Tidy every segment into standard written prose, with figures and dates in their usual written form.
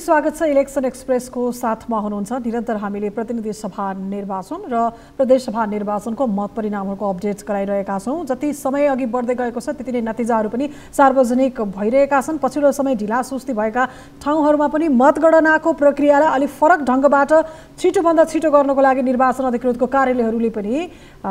स्वागत छ इलेक्सन एक्सप्रेसको साथमा हुनुहुन्छ। निरन्तर हामीले प्रतिनिधि सभा निर्वाचन र प्रदेश सभा निर्वाचनको मत परिणामहरूको अपडेट गराइरहेका छौं। जति समय अघि बढ्दै गएको छ त्यति नै नतिजाहरू पनि सार्वजनिक भइरहेका छन्। पछिल्लो समय ढिला सुस्ती भएका ठाउँहरूमा पनि मतगणनाको प्रक्रियालाई अलि फरक ढंगबाट छिटोभन्दा छिटो गर्नको लागि निर्वाचन अधिकृतको कार्यालयहरूले पनि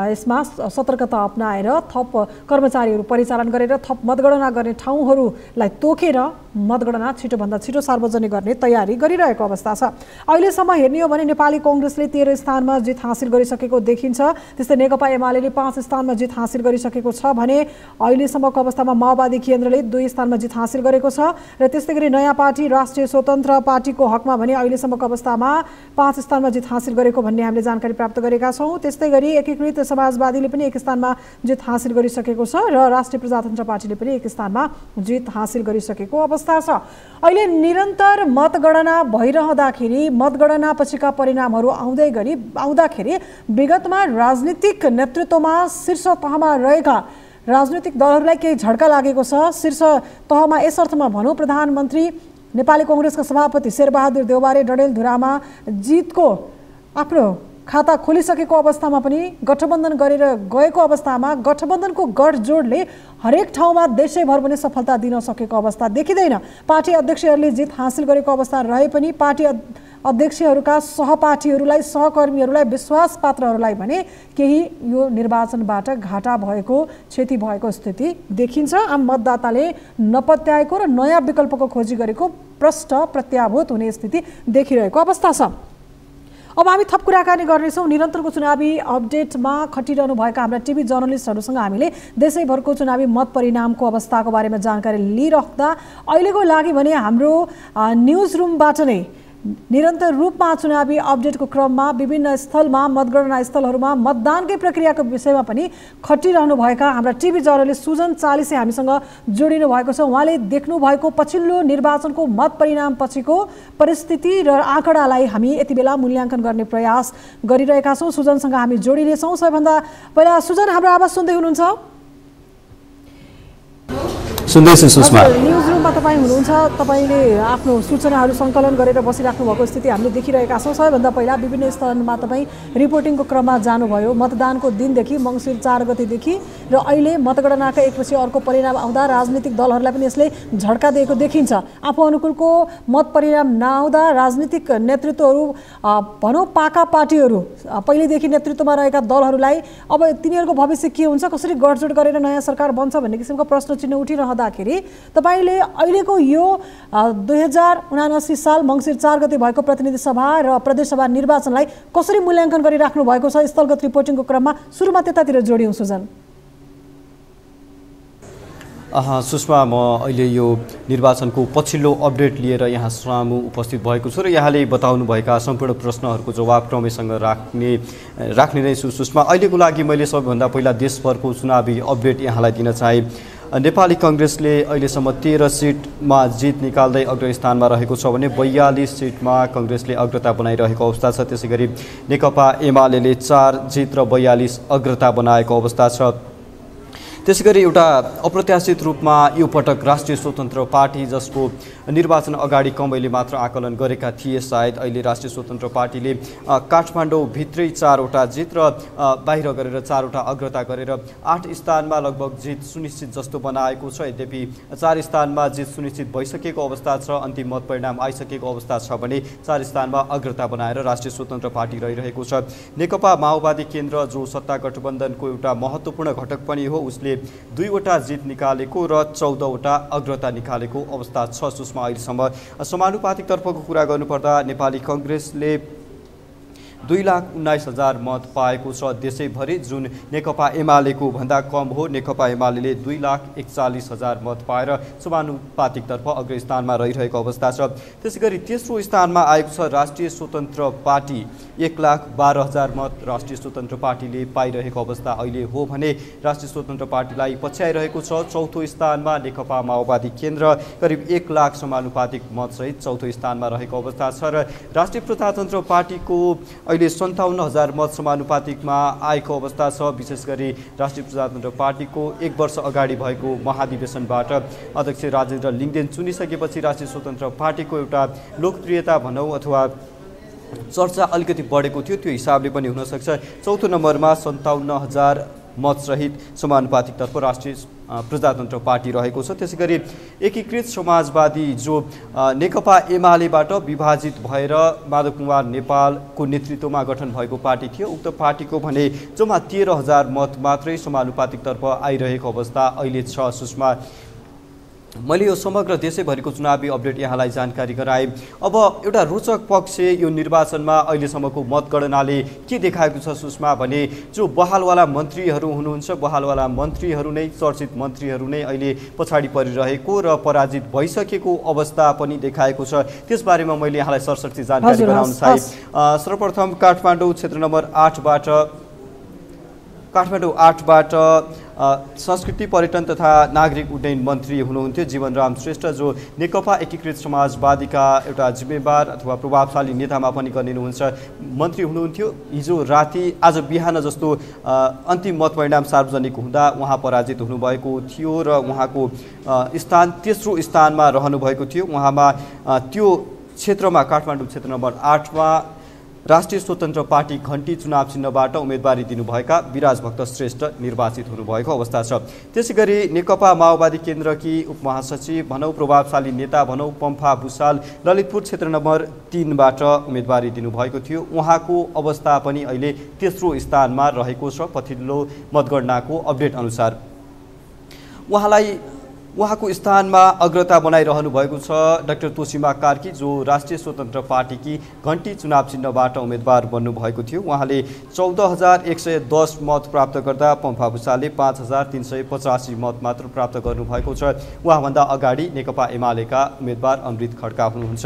यसमा सतर्कता अपनाएर थप कर्मचारीहरू परिचालन गरेर थप मतगणना गर्ने ठाउँहरूलाई तोकेर मतगणना छिटोभन्दा छिटो सार्वजनिक गर्ने तयारी गरिरहेको अवस्था छ। अहिलेसम्म हेर्ने हो भने नेपाली कांग्रेसले 13 स्थानमा जित हासिल गरिसकेको देखिन्छ। त्यस्तै नेकपा एमालेले 5 स्थानमा जित हासिल गरिसकेको छ भने अहिलेसम्मको अवस्थामा माओवादी केन्द्रले 2 स्थानमा जित हासिल गरेको छ र त्यस्तै गरी नयाँ पार्टी राष्ट्रिय स्वतन्त्र पार्टीको हकमा भने अहिलेसम्मको अवस्थामा 5 स्थानमा जित हासिल गरेको भन्ने हामीले जानकारी प्राप्त गरेका छौं। त्यस्तै गरी एकीकृत समाजवादीले पनि 1 स्थानमा जित हासिल गरिसकेको छ र राष्ट्रिय प्रजातन्त्र पार्टीले पनि 1 स्थानमा जित हासिल गरिसकेको अवस्था छ। अहिले निरन्तर मतगणना भइरहँदाखेरि मतगणना पछिका परिणामहरू आउँदाखेरि विगतमा राजनीतिक नेतृत्वमा शीर्ष तहमा रहेका राजनीतिक दलहरूलाई केही झड्का लागेको छ। शीर्ष तहमा यस अर्थमा भनौं प्रधानमन्त्री नेपाली कांग्रेसका सभापति शेरबहादुर देउवारे डडेलधुरामा जितको आफ्नो खाता खोलिसकेको अवस्थामा पनि गठबन्धन गरेर गएको अवस्थामा गठबन्धनको गठजोडले हरेक ठाउँमा देशैभर पनि सफलता दिन सकेको अवस्था देखिँदैन। पार्टी अध्यक्षहरूले जित हासिल गरेको अवस्था रहे पनि पार्टी अध्यक्षहरूका सहपाठीहरूलाई सहकर्मीहरूलाई विश्वास पात्रहरूलाई भने केही यो निर्वाचनबाट घाटा भएको क्षति भएको स्थिति देखिन्छ। आम मतदाताले नपत्याएको र नयाँ विकल्पको खोजी गरेको प्रष्ट प्रत्याभूत हुने स्थिति देखिरहेको अवस्था छ। अब हामी थप कुराकानी गर्नेछौँ। निरन्तरको चुनावी अपडेटमा खटिरहनु भएका हाम्रा टिभी जर्नलिस्टहरूसँग हामीले देशैभरको चुनावी मत परिणामको अवस्थाको बारेमा जानकारी लिइराख्दा अहिलेको लागि भने हाम्रो न्युज रुमबाट नै निरन्तर रूपमा चुनावी अपडेटको क्रममा विभिन्न स्थलमा मतगणना स्थलहरूमा मतदानकै प्रक्रियाको विषयमा पनि खटिरहनु भएका हाम्रा टिभी जर्नलिस्ट सुजन चालिसे हामीसँग जोडिनु भएको छ। उहाँले देख्नु भएको पछिल्लो निर्वाचनको मत परिणाम पछिको परिस्थिति र आँकडालाई हामी यति बेला मूल्याङ्कन गर्ने प्रयास गरिरहेका छौँ। सुजनसँग हामी जोडिनेछौँ। सबैभन्दा पहिला सुजन हाम्रो आवाज सुन्दै हुनुहुन्छ? सुन्दैछु सुषमा। न्युज रुममा तपाईँ हुनुहुन्छ। तपाईँले आफ्नो सूचनाहरू सङ्कलन गरेर बसिराख्नु भएको स्थिति हामीले देखिरहेका छौँ। सबैभन्दा पहिला विभिन्न स्थानमा तपाईँ रिपोर्टिङको क्रममा जानुभयो। मतदानको दिनदेखि मङ्सिर 4 गतेदेखि र अहिले मतगणनाका एकपछि अर्को परिणाम आउँदा राजनीतिक दलहरूलाई पनि यसले झड्का दिएको देखिन्छ। आफू अनुकूलको मत परिणाम नआउँदा राजनीतिक नेतृत्वहरू भनौँ पाका पार्टीहरू पहिलेदेखि नेतृत्वमा रहेका दलहरूलाई अब तिनीहरूको भविष्य के हुन्छ, कसरी गठजोड गरेर नयाँ सरकार बन्छ भन्ने किसिमको प्रश्न चिन्ह उठिरहँदाखेरि तपाईले अहिलेको यो 2079 साल मङ्सिर 4 गते भएको प्रतिनिधि सभा र प्रदेश सभा निर्वाचनलाई कसरी मूल्याङ्कन गरिराख्नु भएको छ स्थलगत रिपोर्टिङको क्रममा? सुरुमा त्यतातिर जोडियौँ सुजन। सुषमा, म अहिले यो निर्वाचनको पछिल्लो अपडेट लिएर यहाँ सामु उपस्थित भएको छु र यहाँले बताउनुभएका सम्पूर्ण प्रश्नहरूको जवाब क्रमैसँग राख्ने नै छु। सुषमा, अहिलेको लागि मैले सबैभन्दा पहिला देशभरको चुनावी अपडेट यहाँलाई दिन चाहे। नेपाली कांग्रेसले अहिलेसम्म 13 सिटमा जित निकाल्दै अग्रस्थानमा रहेको छ भने 42 सिटमा कांग्रेसले अग्रता बनाइरहेको अवस्था छ। त्यसैगरी नेकपा एमालेले 4 जित र 42 अग्रता बनाएको अवस्था छ। त्यसैगरी एउटा अप्रत्याशित रूपमा यो पटक राष्ट्रिय स्वतन्त्र पार्टी जसको निर्वाचन अगाडि कमैले मात्र आकलन गरेका थिए, सायद अहिले राष्ट्रिय स्वतन्त्र पार्टीले काठमाडौँ भित्रै 4वटा जित र बाहिर गरेर 4वटा अग्रता गरेर 8 स्थानमा लगभग जित सुनिश्चित जस्तो बनाएको छ। यद्यपि 4 स्थानमा जित सुनिश्चित भइसकेको अवस्था छ, अन्तिम मत परिणाम आइसकेको अवस्था छ भने 4 स्थानमा अग्रता बनाएर राष्ट्रिय स्वतन्त्र पार्टी रहिरहेको छ। नेकपा माओवादी केन्द्र जो सत्ता गठबन्धनको एउटा महत्त्वपूर्ण घटक पनि हो, उसले 2वटा जित निकालेको र 14वटा अग्रता निकालेको अवस्था छ। सुषमा, अहिलेसम्म समानुपातिक तर्फको कुरा गर्नुपर्दा नेपाली कांग्रेसले 2,19,000 मत पाएको छ देशैभरि, जुन नेकपा एमालेको भन्दा कम हो। नेकपा एमाले 2,41,000 मत पाएर समानुपातिक तर्फ अग्रस्थानमा रहिरहेको अवस्था छ। त्यसैगरी तेस्रो स्थानमा आएको छ राष्ट्रिय स्वतन्त्र पार्टी, 1,12,000 मत राष्ट्रिय स्वतन्त्र पार्टीले पाइरहेको अवस्था अहिले हो भने राष्ट्रिय स्वतन्त्र पार्टीलाई पछ्याइरहेको छ। चौथो स्थानमा नेकपा माओवादी केन्द्र करिब 1 लाख समानुपातिक मतसहित चौथो स्थानमा रहेको अवस्था छ र राष्ट्रिय प्रजातन्त्र पार्टीको अहिले 57,000 मत समानुपातिकमा आएको अवस्था छ। विशेष गरी राष्ट्रिय प्रजातन्त्र पार्टीको 1 वर्ष अगाडि भएको महाधिवेशनबाट अध्यक्ष राजेन्द्र लिङ्गदेन चुनिसकेपछि राष्ट्रिय स्वतन्त्र पार्टीको एउटा लोकप्रियता भनौँ अथवा चर्चा अलिकति बढेको थियो, त्यो हिसाबले पनि हुनसक्छ। चौथो नम्बरमा 57,000 मतसहित समानुपातिकतर्फ राष्ट्रिय प्रजातन्त्र पार्टी रहेको छ। त्यसै गरी एकीकृत समाजवादी जो नेकपा एमालेबाट विभाजित भएर माधव कुमार नेपालको नेतृत्वमा गठन भएको पार्टी थियो, उक्त पार्टीको भने जम्मा 13,000 मत मात्रै समानुपातिकतर्फ आइरहेको अवस्था अहिले छ। सुषमा, मैले यो समग्र देशैभरिको चुनावी अपडेट यहाँलाई जानकारी गराएँ। अब एउटा रोचक पक्ष यो निर्वाचनमा अहिलेसम्मको मतगणनाले के देखाएको छ सुषमा भने जो बहालवाला मन्त्रीहरू हुनुहुन्छ, बहालवाला मन्त्रीहरू नै चर्चित मन्त्रीहरू नै अहिले पछाडि परिरहेको र पराजित भइसकेको अवस्था पनि देखाएको छ। त्यसबारेमा मैले यहाँलाई सरसर्ती जानकारी गराउन चाहे। सर्वप्रथम काठमाडौँ क्षेत्र नम्बर 8बाट संस्कृति पर्यटन तथा नागरिक उड्डयन मन्त्री हुनुहुन्थ्यो जीवनराम श्रेष्ठ, जो नेकपा एकीकृत समाजवादीका एउटा जिम्मेवार अथवा प्रभावशाली नेतामा पनि गनिनुहुन्छ मन्त्री हुनुहुन्थ्यो। हिजो राति आज बिहान जस्तो अन्तिम मत परिणाम सार्वजनिक हुँदा उहाँ पराजित हुनुभएको थियो र उहाँको स्थान तेस्रो स्थानमा रहनुभएको थियो। उहाँमा त्यो क्षेत्रमा काठमाडौँ क्षेत्र नम्बर 8मा राष्ट्रिय स्वतन्त्र पार्टी घण्टी चुनाव चिन्हबाट उम्मेदवारी दिनुभएका विराज भक्त श्रेष्ठ निर्वाचित हुनुभएको अवस्था छ। त्यसै गरी नेकपा माओवादी केन्द्रकी उपमहासचिव भनौँ, प्रभावशाली नेता भनौँ, पम्फा भुसाल ललितपुर क्षेत्र नम्बर 3बाट उम्मेदवारी दिनुभएको थियो। उहाँको अवस्था पनि अहिले तेस्रो स्थानमा रहेको छ पछिल्लो मतगणनाको अपडेट अनुसार। उहाँको स्थानमा अग्रता बनाइरहनु भएको छ डाक्टर तोसीमा कार्की, जो राष्ट्रिय स्वतन्त्र पार्टीकी घण्टी चुनाव चिन्हबाट उम्मेदवार बन्नुभएको थियो। उहाँले 14,110 मत प्राप्त गर्दा पम्फा भुसालले 5,385 मत मात्र प्राप्त गर्नुभएको छ। उहाँभन्दा अगाडि नेकपा एमालेका उम्मेदवार अमृत खड्का हुनुहुन्छ।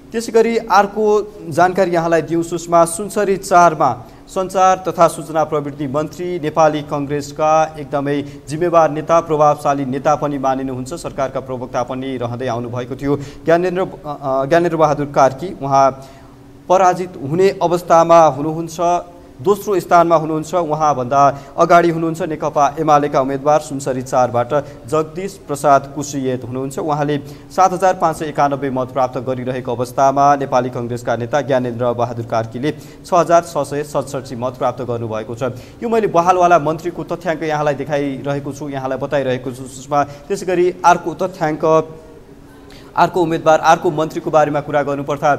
त्यसै गरी अर्को जानकारी यहाँलाई दिउँ सुषमा, सुनसरी 4मा सञ्चार तथा सूचना प्रविधि मन्त्री नेपाली कांग्रेसका एकदमै जिम्मेवार नेता, प्रभावशाली नेता पनि मानिनुहुन्छ, सरकारका प्रवक्ता पनि रहँदै आउनुभएको थियो ज्ञानेन्द्र बहादुर कार्की। उहाँ पराजित हुने अवस्थामा हुनुहुन्छ, दोस्रो स्थानमा हुनुहुन्छ। उहाँभन्दा अगाडि हुनुहुन्छ नेकपा एमालेका उम्मेदवार सुनसरी 4बाट जगदीश प्रसाद कुसियत हुनुहुन्छ। उहाँले 7,591 मत प्राप्त गरिरहेको अवस्थामा नेपाली कांग्रेसका नेता ज्ञानेन्द्र बहादुर कार्कीले 6,667 मत प्राप्त गर्नुभएको छ। यो मैले बहालवाला मन्त्रीको तथ्याङ्क यहाँलाई देखाइरहेको छु, यहाँलाई बताइरहेको छु सुषमा। त्यसै गरी अर्को उम्मेदवार, अर्को मन्त्रीको बारेमा कुरा गर्नुपर्दा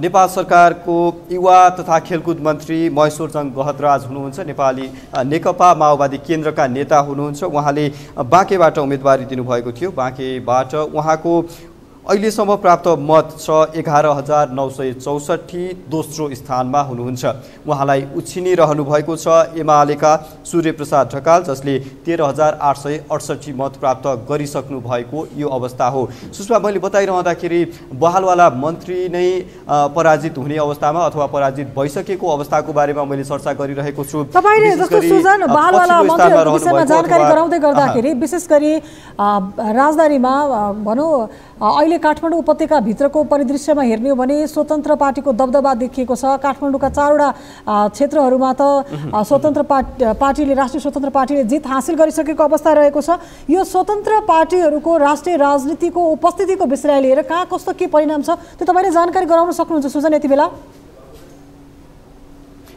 नेपाल सरकारको युवा तथा खेलकुद मन्त्री महेश्वरजङ गहतराज हुनुहुन्छ, नेकपा माओवादी केन्द्रका नेता हुनुहुन्छ। उहाँले बाँकेबाट उम्मेदवारी दिनुभएको थियो। बाँकेबाट उहाँको अहिलेसम्म प्राप्त मत छ 11,964, दोस्रो स्थानमा हुनुहुन्छ। उहाँलाई उछिनिरहनु भएको छ एमालेका सूर्यप्रसाद ढकाल, जसले 13,868 मत प्राप्त गरिसक्नु भएको यो अवस्था हो। सुषमा, मैले बताइरहँदाखेरि बहालवाला मन्त्री नै पराजित हुने अवस्थामा अथवा पराजित भइसकेको अवस्थाको बारेमा मैले चर्चा गरिरहेको छु। तपाईले जस्तो सुजन बहालवाला मन्त्रीहरूको विषयमा जानकारी गराउँदै गर्दाखेरि विशेष गरी राजधानीमा भनौँ अहिले काठमाडौँ उपत्यका भित्रको परिदृश्यमा हेर्ने हो भने स्वतन्त्र पार्टीको दबदबा देखिएको छ। काठमाडौँका 4वटा क्षेत्रहरूमा त स्वतन्त्र पार्टीले राष्ट्रिय स्वतन्त्र पार्टीले जित हासिल गरिसकेको अवस्था रहेको छ। यो स्वतन्त्र पार्टीहरूको राष्ट्रिय राजनीतिको उपस्थितिको विषयलाई लिएर कहाँ कस्तो के परिणाम छ त्यो तपाईले जानकारी गराउन सक्नुहुन्छ सुजन यति बेला?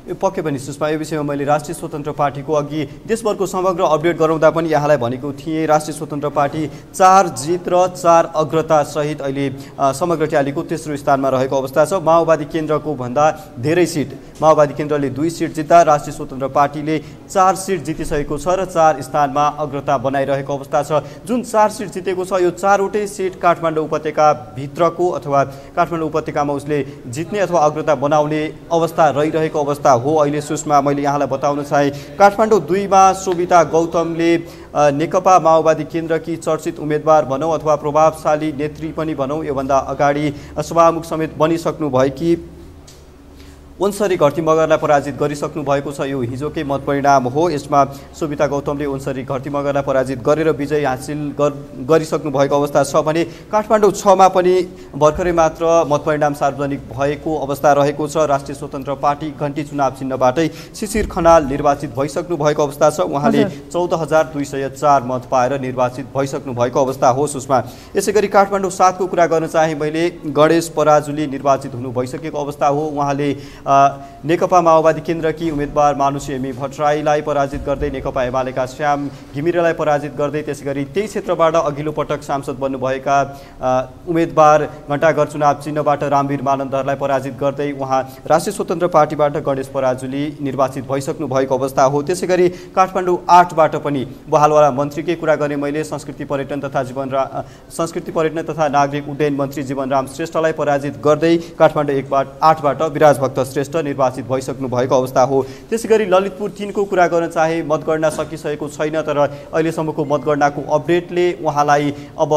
यो पक्कै पनि सुषमा, यो विषयमा मैले राष्ट्रिय स्वतन्त्र पार्टीको अघि देशभरको समग्र अपडेट गराउँदा पनि यहाँलाई भनेको थिएँ। राष्ट्रिय स्वतन्त्र पार्टी 4 जित र 4 अग्रता सहित अहिले समग्र ट्यालीको तेस्रो स्थानमा रहेको अवस्था छ। माओवादी केन्द्रको भन्दा धेरै सिट, माओवादी केन्द्रले 2 सिट जित्दा राष्ट्रिय स्वतन्त्र पार्टीले 4 सिट जितिसकेको छ र 4 स्थानमा अग्रता बनाइरहेको अवस्था छ। जुन 4 सिट जितेको छ यो 4वटै सिट काठमाडौँ उपत्यका भित्रको अथवा काठमाडौँ उपत्यकामा उसले जित्ने अथवा अग्रता बनाउने अवस्था रहिरहेको अवस्था हो। अहिले सुषमा, मैले यहाँलाई बताउन चाहे काठमाडौँ 2मा सोभिता गौतमले नेकपा माओवादी केन्द्रकी चर्चित उम्मेदवार भनौँ अथवा प्रभावशाली नेत्री पनि भनौँ, योभन्दा अगाडि सभामुख समेत बनिसक्नु भएकी ओन्सरी घरती मगरलाई पराजित गरिसक्नु भएको छ। यो हिजोकै मत परिणाम हो। यसमा सुबिता गौतमले ओन्सरी घरती मगरलाई पराजित गरेर विजय हासिल गरिसक्नु भएको अवस्था छ भने काठमाडौँ 6 मा पनि भर्खरै मात्र मत परिणाम सार्वजनिक भएको अवस्था रहेको छ। राष्ट्रिय स्वतन्त्र पार्टी घण्टी चुनाव चिन्हबाटै शिशिर खनाल निर्वाचित भइसक्नु भएको अवस्था छ। उहाँले 14,204 मत पाएर निर्वाचित भइसक्नु भएको अवस्था हो। सुषमा, यसैगरी काठमाडौँ 7 को कुरा गर्न चाहे मैले, गणेश पराजुली निर्वाचित हुनु भइसकेको अवस्था हो। उहाँले नेकपा माओवादी केन्द्रकी उम्मेदवार मानुषी एमी भट्टराईलाई पराजित गर्दै, नेकपा एमालेका श्याम घिमिरेलाई पराजित गर्दै, त्यसैगरी त्यही क्षेत्रबाट अघिल्लो पटक सांसद बन्नुभएका उम्मेदवार घण्टाघर चुनाव चिन्हबाट रामवीर मानन्दरलाई पराजित गर्दै उहाँ राष्ट्रिय स्वतन्त्र पार्टीबाट गणेश पराजुली निर्वाचित भइसक्नु भएको अवस्था हो। त्यसैगरी काठमाडौँ 8 बाट पनि बहालवाला मन्त्रीकै कुरा गर्ने मैले, संस्कृति पर्यटन तथा नागरिक उड्डयन मन्त्री जीवनराम श्रेष्ठलाई पराजित गर्दै काठमाडौँ 8 बाट विराज भक्त श्रेष्ठ निर्वाचित भइसक्नु भएको अवस्था हो। त्यसैगरी ललितपुर 3 को कुरा गर्न चाहे मतगणना सकिसकेको छैन, तर अहिलेसम्मको मतगणनाको अपडेटले उहाँलाई अब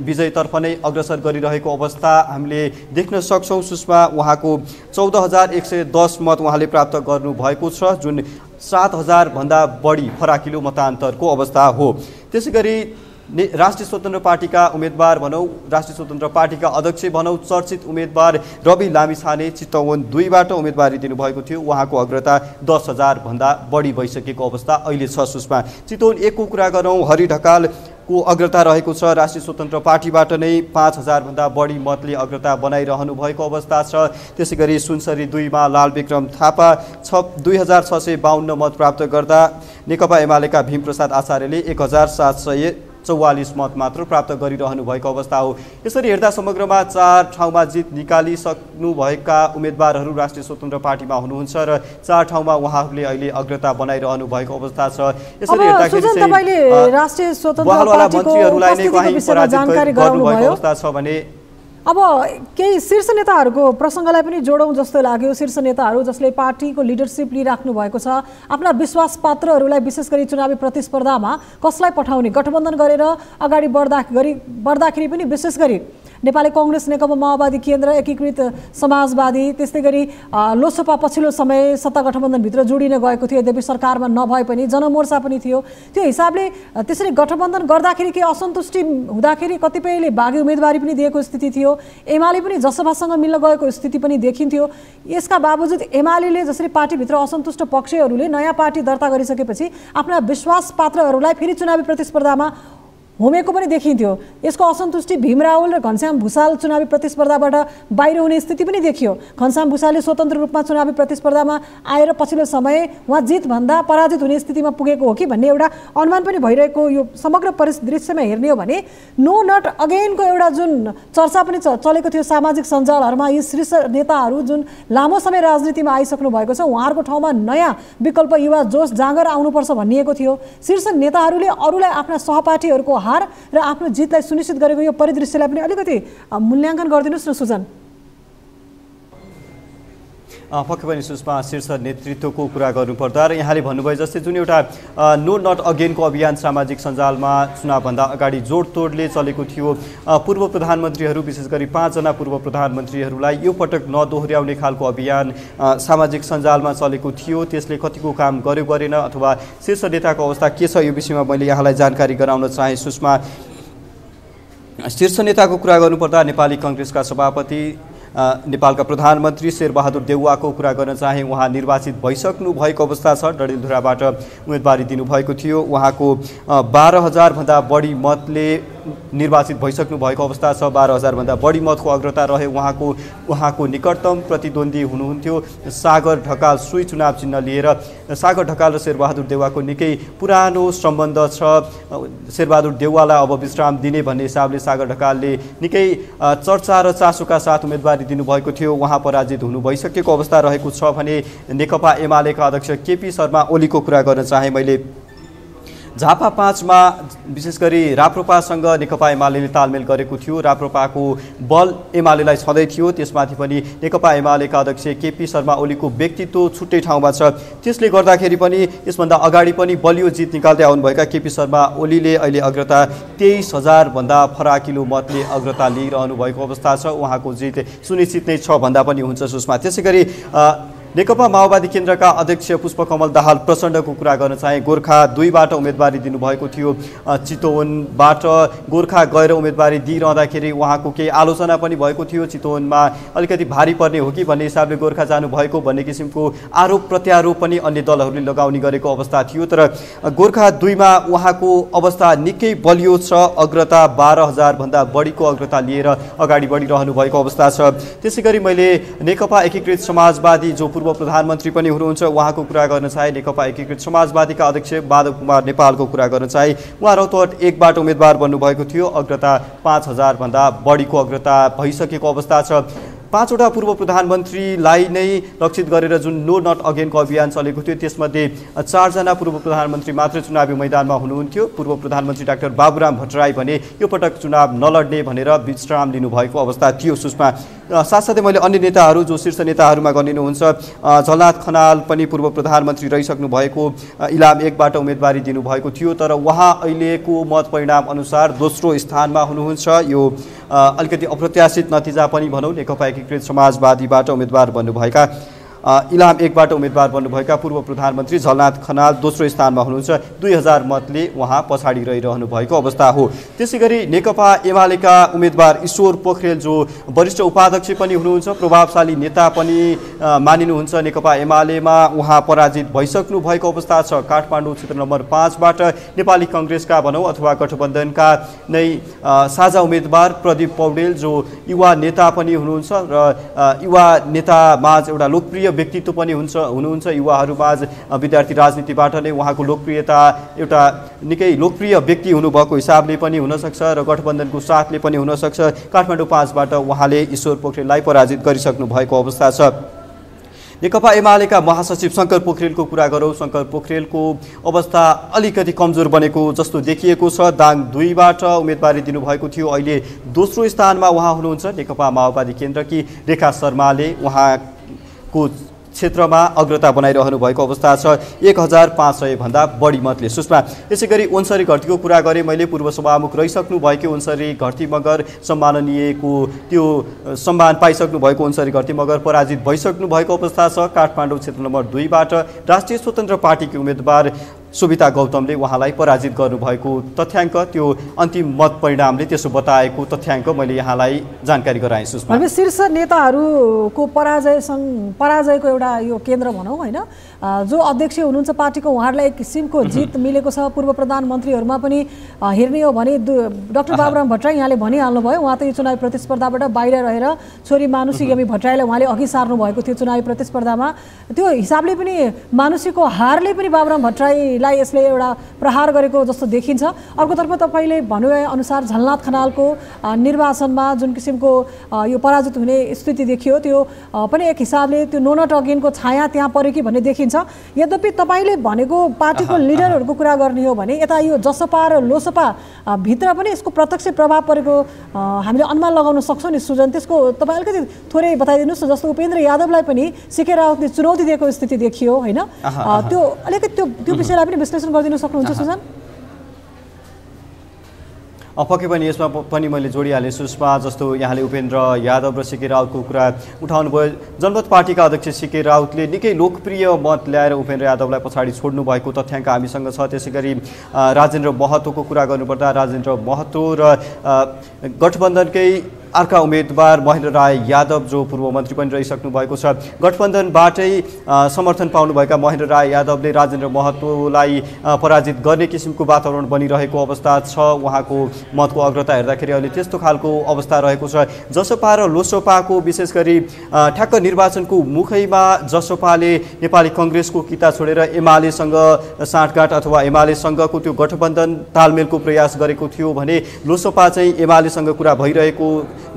विजयतर्फ नै अग्रसर गरिरहेको अवस्था हामीले देख्न सक्छौँ। सुषमा, उहाँको 14,110 मत उहाँले प्राप्त गर्नुभएको छ, जुन 7,000 भन्दा बढी फराकिलो मतान्तरको अवस्था हो। त्यसैगरी राष्ट्रिय स्वतन्त्र पार्टीका उम्मेदवार भनौँ, राष्ट्रिय स्वतन्त्र पार्टीका अध्यक्ष भनौँ, चर्चित उम्मेदवार रवि लामिछाने चितवन 2 बाट उम्मेदवारी दिनुभएको थियो। उहाँको अग्रता 10,000 भन्दा बढी भइसकेको अवस्था अहिले छ। सुषमा, चितवन 1 को कुरा गरौँ, हरि ढकालको अग्रता रहेको छ। राष्ट्रिय स्वतन्त्र पार्टीबाट नै 5,000 भन्दा बढी मतले अग्रता बनाइरहनु भएको अवस्था छ। त्यसैगरी सुनसरी 2 मा लालविक्रम थापा 2,652 मत प्राप्त गर्दा नेकपा एमालेका भीमप्रसाद आचार्यले 1,744 मत मात्र प्राप्त गरिरहनु भएको अवस्था हो। यसरी हेर्दा समग्रमा 4 ठाउँमा जित निकालिसक्नुभएका उम्मेदवारहरू राष्ट्रिय स्वतन्त्र पार्टीमा हुनुहुन्छ र 4 ठाउँमा उहाँहरूले अहिले अग्रता बनाइरहनु भएको अवस्था छ। यसरी हेर्दाखेरि चाहिँ राष्ट्रिय स्वतन्त्र बहालवाला मन्त्रीहरूलाई नै कहीँ पराजित गर्नुभएको अवस्था छ भने अब केही शीर्ष नेताहरूको प्रसङ्गलाई पनि जोडौँ जस्तो लाग्यो। शीर्ष नेताहरू जसले पार्टीको लिडरसिप लिइराख्नु भएको छ, आफ्ना विश्वास पात्रहरूलाई विशेष गरी चुनावी प्रतिस्पर्धामा कसलाई पठाउने, गठबन्धन गरेर अगाडि बढ्दाखेरि पनि विशेष गरी नेपाली कांग्रेस, नेकपा माओवादी केन्द्र, एकीकृत समाजवादी, त्यस्तै गरी लोकसभा पछिल्लो समय सत्ता गठबन्धनभित्र जोडिन गएको थियो, यद्यपि सरकारमा नभए पनि जनमोर्चा पनि थियो। त्यो हिसाबले त्यसरी गठबन्धन गर्दाखेरि केही असन्तुष्टि हुँदाखेरि कतिपयले बागी उम्मेदवारी पनि दिएको स्थिति थियो, एमाले पनि जसपासँग मिल्न गएको स्थिति पनि देखिन्थ्यो। यसका बावजुद एमाले जसरी पार्टीभित्र असन्तुष्ट पक्षहरूले नयाँ पार्टी दर्ता गरिसकेपछि आफ्ना विश्वास पात्रहरूलाई फेरि चुनावी प्रतिस्पर्धामा होमेको पनि देखिन्थ्यो। यसको असन्तुष्टि भीम रावल र घनश्याम भुसाल चुनावी प्रतिस्पर्धाबाट बाहिर हुने स्थिति पनि देखियो। घनश्याम भुसालले स्वतन्त्र रूपमा चुनावी प्रतिस्पर्धामा आएर पछिल्लो समय उहाँ जितभन्दा पराजित हुने स्थितिमा पुगेको हो कि भन्ने एउटा अनुमान पनि भइरहेको यो समग्र परिदृश्यमा हेर्ने हो भने नो नट अगेनको एउटा जुन चर्चा पनि चलेको थियो सामाजिक सञ्जालहरूमा, यी शीर्ष नेताहरू जुन लामो समय राजनीतिमा आइसक्नु भएको छ, उहाँहरूको ठाउँमा नयाँ विकल्प, युवा जोस जाँगर आउनुपर्छ भनिएको थियो। शीर्ष नेताहरूले अरूलाई आफ्ना सहपाठीहरूको हार र आफ्नो जितलाई सुनिश्चित गरेको यो परिदृश्यलाई पनि अलिकति मूल्याङ्कन गरिदिनुहोस् न सुजन। पक्कै पनि सुषमा, शीर्ष नेतृत्वको कुरा गर्नुपर्दा र यहाँले भन्नुभयो जस्तै जुन एउटा नो नट अगेनको अभियान सामाजिक सञ्जालमा चुनावभन्दा अगाडि जोडतोडले चलेको थियो, पूर्व प्रधानमन्त्रीहरू विशेष गरी 5 जना पूर्व प्रधानमन्त्रीहरूलाई यो पटक नदोहोर्याउने खालको अभियान सामाजिक सञ्जालमा चलेको थियो। त्यसले कतिको काम गर्यो गरेन अथवा शीर्ष नेताको अवस्था के छ, यो विषयमा मैले यहाँलाई जानकारी गराउन चाहे। सुषमा, शीर्ष नेताको कुरा गर्नुपर्दा नेपाली कांग्रेसका सभापति, नेपालका प्रधानमन्त्री शेरबहादुर देउवाको कुरा गर्न चाहे, उहाँ निर्वाचित भइसक्नु भएको अवस्था छ। डडेलधुराबाट उम्मेदवारी दिनुभएको थियो। उहाँको 12,000 भन्दा बढी मतले निर्वाचित भइसक्नु भएको अवस्था छ। 12,000 भन्दा बढी मतको अग्रता रहे। उहाँको निकटतम प्रतिद्वन्दी हुनुहुन्थ्यो सागर ढकाल, सुई चुनाव चिन्ह लिएर। सागर ढकाल र शेरबहादुर देउवाको निकै पुरानो सम्बन्ध छ। शेरबहादुर देउवालाई अब विश्राम दिने भन्ने हिसाबले सागर ढकालले निकै चर्चा र चासोका साथ उम्मेदवारी दिनुभएको थियो। उहाँ पराजित हुनु भइसकेको अवस्था रहेको छ भने नेकपा एमालेका अध्यक्ष केपी शर्मा ओलीको कुरा गर्न चाहे मैले, झापा 5 मा विशेष गरी राप्रपासँग नेकपा एमाले तालमेल गरेको थियो। राप्रपाको बल एमालेलाई छँदै थियो। त्यसमाथि पनि नेकपा एमालेका अध्यक्ष केपी शर्मा ओलीको व्यक्तित्व छुट्टै ठाउँमा छ। त्यसले गर्दाखेरि पनि यसभन्दा अगाडि पनि बलियो जित निकाल्दै आउनुभएका केपी शर्मा ओलीले अहिले अग्रता 23,000 भन्दा फराकिलो मतले अग्रता लिइरहनु भएको अवस्था छ। उहाँको जित सुनिश्चित नै छ भन्दा पनि हुन्छ सुषमा। त्यसैगरी नेकपा माओवादी केन्द्रका अध्यक्ष पुष्पकमल दाहाल प्रचण्डको कुरा गर्न चाहे। गोर्खा 2 बाट उम्मेदवारी दिनुभएको थियो। चितवनबाट गोर्खा गएर उम्मेदवारी दिइरहँदाखेरि उहाँको केही आलोचना पनि भएको थियो। चितवनमा अलिकति भारी पर्ने हो कि भन्ने हिसाबले गोर्खा जानुभएको भन्ने किसिमको आरोप प्रत्यारोप पनि अन्य दलहरूले लगाउने गरेको अवस्था थियो। तर गोर्खा 2 मा उहाँको अवस्था निकै बलियो छ। अग्रता 12,000 भन्दा बढीको अग्रता लिएर अगाडि बढिरहनु भएको अवस्था छ। त्यसैगरी मैले नेकपा एकीकृत समाजवादी जो पूर्व प्रधानमन्त्री पनि हुनुहुन्छ उहाँको कुरा गर्न चाहे। नेकपा एकीकृत समाजवादीका अध्यक्ष माधव कुमार नेपालको कुरा गर्न चाहे। उहाँ रौतहट 1 बाट उम्मेदवार बन्नुभएको थियो। अग्रता 5,000 भन्दा बढीको अग्रता भइसकेको अवस्था छ। 5 वटा पूर्व प्रधानमन्त्रीलाई नै लक्षित गरेर जुन नो नट अगेनको अभियान चलेको थियो त्यसमध्ये 4 जना पूर्व प्रधानमन्त्री मात्र चुनावी मैदानमा हुनुहुन्थ्यो। पूर्व प्रधानमन्त्री डाक्टर बाबुराम भट्टराई भने यो पटक चुनाव नलड्ने भनेर विश्राम लिनुभएको अवस्था थियो सुषमा। साथसाथै मैले अन्य नेताहरू जो शीर्ष नेताहरूमा गनिनुहुन्छ झलनाथ खनाल पनि पूर्व प्रधानमन्त्री रहिसक्नु भएको इलाम 1 बाट उम्मेदवारी दिनुभएको थियो। तर उहाँ अहिलेको मत परिणाम अनुसार दोस्रो स्थानमा हुनुहुन्छ। यो अलिकति अप्रत्याशित नतिजा पनि भनौँ। नेकपा एकीकृत समाजवादीबाट उम्मेदवार बन्नुभएका इलाम 1 बाट उम्मेदवार बन्नुभएका पूर्व प्रधानमन्त्री झलनाथ खनाल दोस्रो स्थानमा हुनुहुन्छ। 2,000 मतले उहाँ पछाडि रहिरहनु भएको अवस्था हो। त्यसैगरी नेकपा एमालेका उम्मेदवार ईश्वर पोखरेल जो वरिष्ठ उपाध्यक्ष पनि हुनुहुन्छ, प्रभावशाली नेता पनि मानिनुहुन्छ नेकपा एमालेमा, उहाँ पराजित भइसक्नु भएको अवस्था छ। काठमाडौँ क्षेत्र नम्बर 5 बाट नेपाली कांग्रेसका भनौँ अथवा गठबन्धनका नै साझा उम्मेदवार प्रदीप पौडेल जो युवा नेता पनि हुनुहुन्छ र युवा नेतामाझ एउटा लोकप्रिय व्यक्तित्व पनि हुनुहुन्छ। युवाहरूमाझ विद्यार्थी राजनीतिबाट नै उहाँको लोकप्रियता एउटा निकै लोकप्रिय व्यक्ति हुनुभएको हिसाबले पनि हुनसक्छ र गठबन्धनको साथले पनि हुनसक्छ। काठमाडौँ 5 बाट उहाँले ईश्वर पोखरेललाई पराजित गरिसक्नु भएको अवस्था छ। नेकपा एमालेका महासचिव शङ्कर पोखरेलको कुरा गरौँ। शङ्कर पोखरेलको अवस्था अलिकति कमजोर बनेको जस्तो देखिएको छ। दाङ 2 बाट उम्मेदवारी दिनुभएको थियो। अहिले दोस्रो स्थानमा उहाँ हुनुहुन्छ। नेकपा माओवादी केन्द्रकी रेखा शर्माले उहाँको क्षेत्रमा अग्रता बनाइरहनु भएको अवस्था छ। 1,500 भन्दा बढी मतले सुषमा। यसैगरी ओन्सरी घरतीको कुरा गरेँ मैले। पूर्व सभामुख रहिसक्नु भएको ओन्सरी घरती मगर सम्माननीयको त्यो सम्मान पाइसक्नु भएको ओन्सरी घरती मगर पराजित भइसक्नु भएको अवस्था छ। काठमाडौँ क्षेत्र नम्बर 2 बाट राष्ट्रिय स्वतन्त्र पार्टीकी उम्मेदवार सुविता गौतमले उहाँलाई पराजित गर्नुभएको तथ्याङ्क त्यो अन्तिम मत परिणामले त्यसो बताएको तथ्याङ्क मैले यहाँलाई जानकारी गराएँ सुषमा। हामी शीर्ष नेताहरूको पराजयको एउटा यो केन्द्र भनौँ हैन, जो अध्यक्ष हुनुहुन्छ पार्टीको उहाँहरूलाई एक किसिमको जित मिलेको छ। पूर्व प्रधानमन्त्रीहरूमा पनि हेर्ने हो भने डाक्टर बाबुराम भट्टराई यहाँले भनिहाल्नुभयो, उहाँ त यो चुनावी प्रतिस्पर्धाबाट बाहिर रहेर छोरी मानुषी यमी भट्टराईलाई उहाँले अघि सार्नु भएको थियो चुनावी प्रतिस्पर्धामा। त्यो हिसाबले पनि मानुषीको हारले पनि बाबुराम भट्टराईलाई यसले एउटा प्रहार गरेको जस्तो देखिन्छ। अर्कोतर्फ तपाईँले भन्नुभए अनुसार झलनाथ खनालको निर्वाचनमा जुन किसिमको यो पराजित हुने स्थिति देखियो त्यो पनि एक हिसाबले त्यो नो नट अगेनको छाया त्यहाँ पऱ्यो कि भन्ने देखिन्छ। यद्यपि तपाईँले भनेको पार्टीको लिडरहरूको कुरा गर्ने हो भने यता यो जसपा र लोसपा भित्र पनि यसको प्रत्यक्ष प्रभाव परेको हामीले अनुमान लगाउन सक्छौँ नि सुजन। त्यसको तपाईँ अलिकति थोरै बताइदिनुहोस् न। जस्तो उपेन्द्र यादवलाई पनि सीके रावतले चुनौती दिएको स्थिति देखियो होइन, त्यो अलिकति त्यो विषयलाई पनि विश्लेषण गरिदिन सक्नुहुन्छ सुजन? पक्कै पनि यसमा पनि मैले जोडिहालेँ सुषमा। जस्तो यहाँले उपेन्द्र यादव र सीके राउतको कुरा उठाउनुभयो। जनमत पार्टीका अध्यक्ष सीके राउतले निकै लोकप्रिय मत ल्याएर उपेन्द्र यादवलाई पछाडि छोड्नु भएको तथ्याङ्क हामीसँग छ। त्यसै गरी राजेन्द्र महतोको कुरा गर्नुपर्दा राजेन्द्र महतो र गठबन्धनकै अर्का उम्मेदवार महेन्द्र राय यादव जो पूर्व मन्त्री पनि रहिसक्नु भएको छ, गठबन्धनबाटै समर्थन पाउनुभएका महेन्द्र राय यादवले राजेन्द्र महतोलाई पराजित गर्ने किसिमको वातावरण बनिरहेको अवस्था छ। उहाँको मतको अग्रता हेर्दाखेरि अहिले त्यस्तो खालको अवस्था रहेको छ। जसपा र लोसपाको विशेष गरी ठ्याक्क निर्वाचनको मुखैमा जसपाले नेपाली कांग्रेसको किता छोडेर एमालेसँग साँठगाँठ अथवा एमालेसँगको त्यो गठबन्धन तालमेलको प्रयास गरेको थियो भने लोसपा चाहिँ एमालेसँग कुरा भइरहेको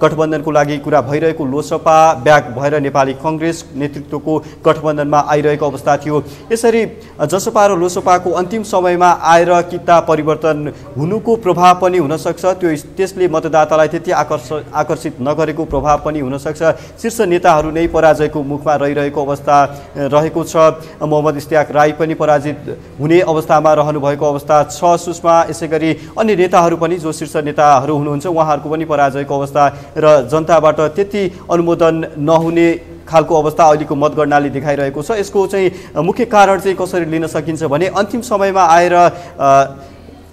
गठबन्धनको लागि कुरा भइरहेको लोसपा ब्याक भएर नेपाली कांग्रेस नेतृत्वको गठबन्धनमा आइरहेको अवस्था थियो। यसरी जसपा र लोसपाको अन्तिम समयमा आएर किता परिवर्तन हुनुको प्रभाव पनि हुन सक्छ। त्यसले मतदातालाई त्यति आकर्षित नगरेको प्रभाव पनि हुन सक्छ। शीर्ष नेताहरू नै पराजयको मुखमा रहिरहेको अवस्था रहेको छ। मोहम्मद इस्तियाक राई पनि पराजित हुने अवस्थामा रहनु भएको अवस्था छ सुषमा। यसैगरी अन्य नेताहरू पनि जो शीर्ष नेताहरू हुनुहुन्छ उहाँहरूको पनि पराजयको अवस्था र जनताबाट त्यति अनुमोदन नहुने खालको अवस्था अहिलेको मतगणनाले देखाइरहेको छ। यसको चाहिँ मुख्य कारण चाहिँ कसरी लिन सकिन्छ भने अन्तिम समयमा आएर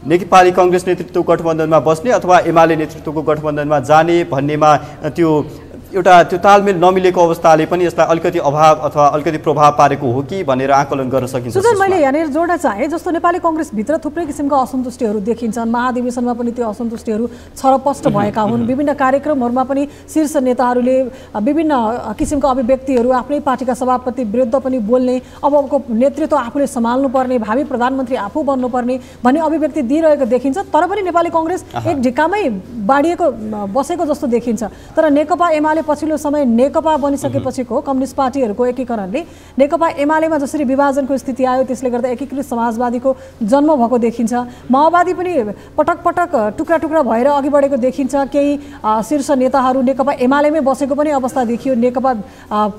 नेपाली कांग्रेस नेतृत्व गठबन्धनमा बस्ने अथवा एमाले नेतृत्वको गठबन्धनमा जाने भन्नेमा त्यो तालमेल नमिलेको अवस्थाले पनि यसलाई अलिकति अभाव अथवा अलिकति प्रभाव पारेको हो कि भनेर आकलन गर्न सकिन्छ। सुजन, मैले यहाँनिर जोड्न चाहे जस्तो नेपाली कांग्रेसभित्र थुप्रै किसिमका असन्तुष्टिहरू देखिन्छन्। महाधिवेशनमा पनि त्यो असन्तुष्टिहरू छरपष्ट भएका हुन्। विभिन्न कार्यक्रमहरूमा पनि शीर्ष नेताहरूले विभिन्न किसिमका अभिव्यक्तिहरू आफ्नै पार्टीका सभापति विरुद्ध पनि बोल्ने, अबको नेतृत्व आफूले सम्हाल्नुपर्ने, भावी प्रधानमन्त्री आफू बन्नुपर्ने भन्ने अभिव्यक्ति दिइरहेको देखिन्छ। तर पनि नेपाली कांग्रेस एक ढिक्कामै बाडिएको बसेको जस्तो देखिन्छ। तर नेकपा एमाले पछिल्लो समय नेकपा बनिसकेपछिको कम्युनिस्ट पार्टीहरूको एकीकरणले नेकपा एमालेमा जसरी विभाजनको स्थिति आयो त्यसले गर्दा एकीकृत समाजवादीको जन्म भएको देखिन्छ। माओवादी पनि पटक पटक टुक्रा टुक्रा भएर अघि बढेको देखिन्छ। केही शीर्ष नेताहरू नेकपा एमालेमै बसेको पनि अवस्था देखियो। नेकपा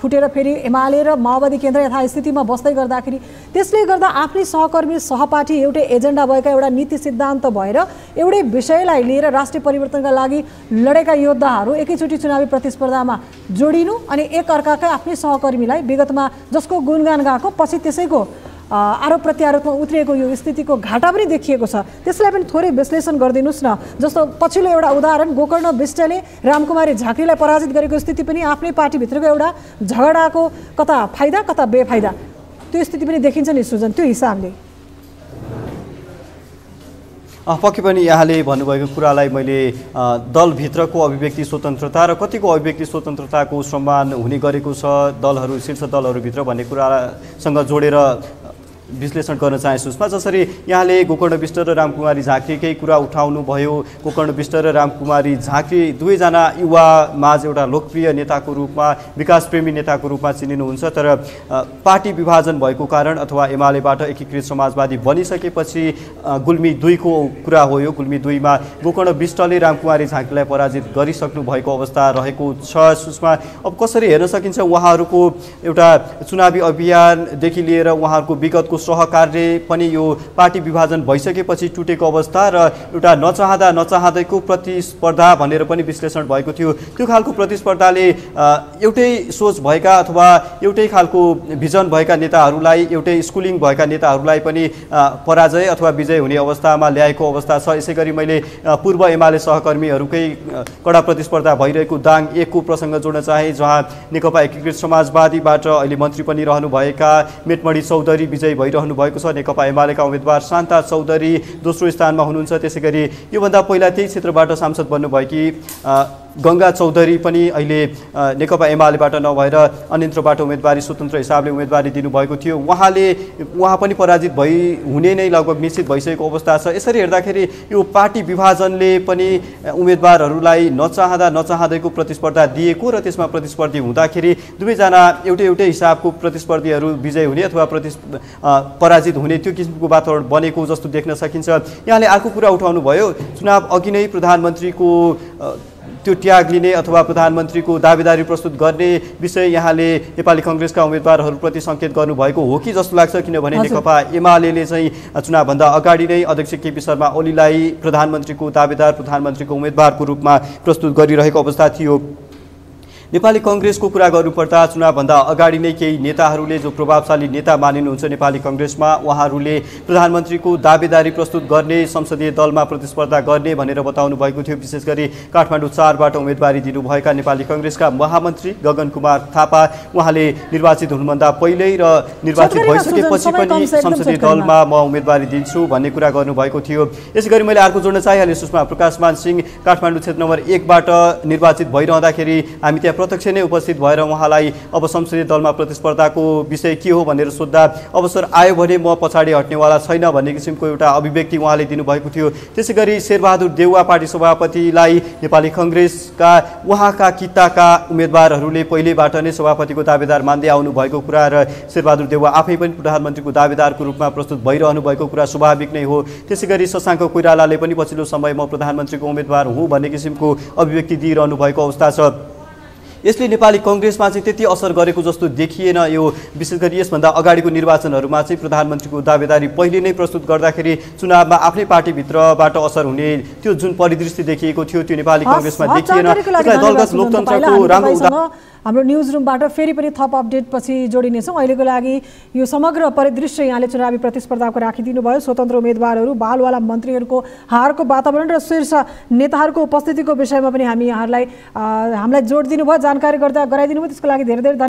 फुटेर फेरि एमाले र माओवादी केन्द्र यथास्थितिमा बस्दै गर्दाखेरि त्यसले गर्दा आफ्नै सहकर्मी सहपाठी एउटै एजेन्डा भएका एउटा नीति सिद्धान्त भएर एउटै विषयलाई लिएर राष्ट्रिय परिवर्तनका लागि लडेका योद्धाहरू एकैचोटि चुनावी प्रतिस्पर्धामा जोडिनु अनि एक अर्काकै आफ्नै सहकर्मीलाई विगतमा जसको गुणगान गाएको पछि त्यसैको आरोप प्रत्यारोपमा उत्रिएको यो स्थितिको घाटा पनि देखिएको छ। त्यसलाई पनि थोरै विश्लेषण गरिदिनुस् न। जस्तो पछिल्लो एउटा उदाहरण गोकर्ण विष्टले रामकुमारी झाँक्रीलाई पराजित गरेको स्थिति पनि आफ्नै पार्टीभित्रको एउटा झगडाको कता फाइदा कता बेफाइदा त्यो स्थिति पनि देखिन्छ नि सुजन। त्यो हिसाबले पक्कै पनि यहाँले भन्नुभएको कुरालाई मैले दलभित्रको अभिव्यक्ति स्वतन्त्रता र कतिको अभिव्यक्ति स्वतन्त्रताको सम्मान हुने गरेको छ दलहरू शीर्ष दलहरूभित्र भन्ने कुरासँग जोडेर विश्लेषण गर्न चाहे सुषमा। जसरी यहाँले गोकर्ण विष्ट र रामकुमारी झाँक्रीकै कुरा उठाउनु भयो। गोकर्ण विष्ट र रामकुमारी झाँक्री दुवैजना युवा माझ एउटा लोकप्रिय नेताको रूपमा विकासप्रेमी नेताको रूपमा चिनिनुहुन्छ। तर पार्टी विभाजन भएको कारण अथवा एमालेबाट एकीकृत समाजवादी बनिसकेपछि गुल्मी 2 को कुरा हो। यो गुल्मी 2 मा गोकर्ण विष्टले रामकुमारी झाँक्रीलाई पराजित गरिसक्नु भएको अवस्था रहेको छ सुषमा। अब कसरी हेर्न सकिन्छ उहाँहरूको एउटा चुनावी अभियानदेखि लिएर उहाँहरूको विगतको सहकार्य पनि यो पार्टी विभाजन भइसकेपछि टुटेको अवस्था र एउटा नचाहँदैको प्रतिस्पर्धा भनेर पनि विश्लेषण भएको थियो। त्यो खालको प्रतिस्पर्धाले एउटै सोच भएका अथवा एउटै खालको भिजन भएका नेताहरूलाई एउटै स्कुलिङ भएका नेताहरूलाई पनि पराजय अथवा विजय हुने अवस्थामा ल्याएको अवस्था छ। यसैगरी मैले पूर्व एमाले सहकर्मीहरूकै कडा प्रतिस्पर्धा भइरहेको दाङ 1 को प्रसङ्ग जोड्न चाहे जहाँ नेकपा एकीकृत समाजवादीबाट अहिले मन्त्री पनि रहनुभएका मेटमणि चौधरी विजय भइरहनु भएको छ। नेकपा एमालेका उम्मेदवार शान्ता चौधरी दोस्रो स्थानमा हुनुहुन्छ। त्यसैगरी योभन्दा पहिला त्यही क्षेत्रबाट सांसद बन्नुभएकी गंगा चौधरी पनि अहिले नेकपा एमालेबाट नभएर अन्यत्रबाट उम्मेदवारी स्वतन्त्र हिसाबले उम्मेदवारी दिनुभएको थियो। उहाँ पनि पराजित हुने नै लगभग निश्चित भइसकेको अवस्था छ। यसरी हेर्दाखेरि यो पार्टी विभाजनले पनि उम्मेदवारहरूलाई नचाहँदैको प्रतिस्पर्धा दिएको र त्यसमा प्रतिस्पर्धी हुँदाखेरि दुवैजना एउटै हिसाबको प्रतिस्पर्धीहरू विजय हुने अथवा पराजित हुने त्यो किसिमको वातावरण बनेको जस्तो देख्न सकिन्छ। यहाँले अर्को कुरा उठाउनु भयो चुनाव अघि नै प्रधानमन्त्रीको त्यो ट्याग लिने अथवा प्रधानमन्त्रीको दावेदारी प्रस्तुत गर्ने विषय यहाँले नेपाली कांग्रेसका उम्मेदवारहरूप्रति संकेत गर्नुभएको हो कि जस्तो लाग्छ। किनभने नेकपा एमालेले चाहिँ चुनावभन्दा अगाडि नै अध्यक्ष केपी शर्मा ओलीलाई प्रधानमन्त्रीको दावेदार प्रधानमन्त्रीको उम्मेदवारको रूपमा प्रस्तुत गरिरहेको अवस्था थियो। नेपाली कांग्रेसको कुरा गर्नुपर्दा चुनावभन्दा अगाडि नै केही नेताहरूले जो प्रभावशाली नेता मानिनुहुन्छ नेपाली कांग्रेसमा उहाँहरूले प्रधानमन्त्रीको दावेदारी प्रस्तुत गर्ने संसदीय दलमा प्रतिस्पर्धा गर्ने भनेर बताउनु भएको थियो। विशेष गरी काठमाडौँ 4 बाट उम्मेदवारी दिनुभएका नेपाली कांग्रेसका महामन्त्री गगन कुमार थापा उहाँले निर्वाचित हुनुभन्दा पहिल्यै र निर्वाचित भइसकेपछि पनि संसदीय दलमा म उम्मेदवारी दिन्छु भन्ने कुरा गर्नुभएको थियो। यसैगरी मैले अर्को जोड्न चाहिहालेँ सुषमा प्रकाशमान सिंह काठमाडौँ क्षेत्र नम्बर 1 बाट निर्वाचित भइरहँदाखेरि हामी त्यहाँ प्रत्यक्ष नै उपस्थित भएर उहाँलाई अब संसदीय दलमा प्रतिस्पर्धाको विषय के हो भनेर सोद्धा अवसर आयो भने म पछाडि हट्नेवाला छैन भन्ने किसिमको एउटा अभिव्यक्ति उहाँले दिनुभएको थियो। त्यसै गरी शेरबहादुर देउवा पार्टी सभापतिलाई नेपाली कङ्ग्रेसका उहाँका किताका उम्मेदवारहरूले पहिलेबाट नै सभापतिको दावेदार मान्दै आउनु भएको कुरा र शेरबहादुर देउवा आफै पनि प्रधानमन्त्रीको दावेदारको रूपमा प्रस्तुत भइरहनु भएको कुरा स्वाभाविक नै हो। त्यसै गरी शशाङ्क कोइरालाले पनि पछिल्लो समय म प्रधानमन्त्रीको उम्मेदवार हुँ भन्ने किसिमको अभिव्यक्ति दिइरहनु भएको अवस्था छ। यसले नेपाली कङ्ग्रेसमा चाहिँ त्यति असर गरेको जस्तो देखिएन। यो विशेष गरी यसभन्दा अगाडिको निर्वाचनहरूमा चाहिँ प्रधानमन्त्रीको दावेदारी पहिले नै प्रस्तुत गर्दाखेरि चुनावमा आफ्नै पार्टीभित्रबाट असर हुने त्यो जुन परिदृश्य देखिएको थियो त्यो नेपाली कङ्ग्रेसमा देखिएन। दलगत लोकतन्त्रको राम्रो हाम्रो न्युज रुमबाट फेरि पनि थप अपडेट पछि जोडिनेछौँ। अहिलेको लागि यो समग्र परिदृश्य यहाँले चुनावी प्रतिस्पर्धाको राखिदिनु भयो। स्वतन्त्र उम्मेदवारहरू, बालवाला मन्त्रीहरूको हारको वातावरण र शीर्ष नेताहरूको उपस्थितिको विषयमा पनि हामीलाई जोड दिनुभयो, जानकारी गराइदिनु भयो। त्यसको लागि धेरै धेरै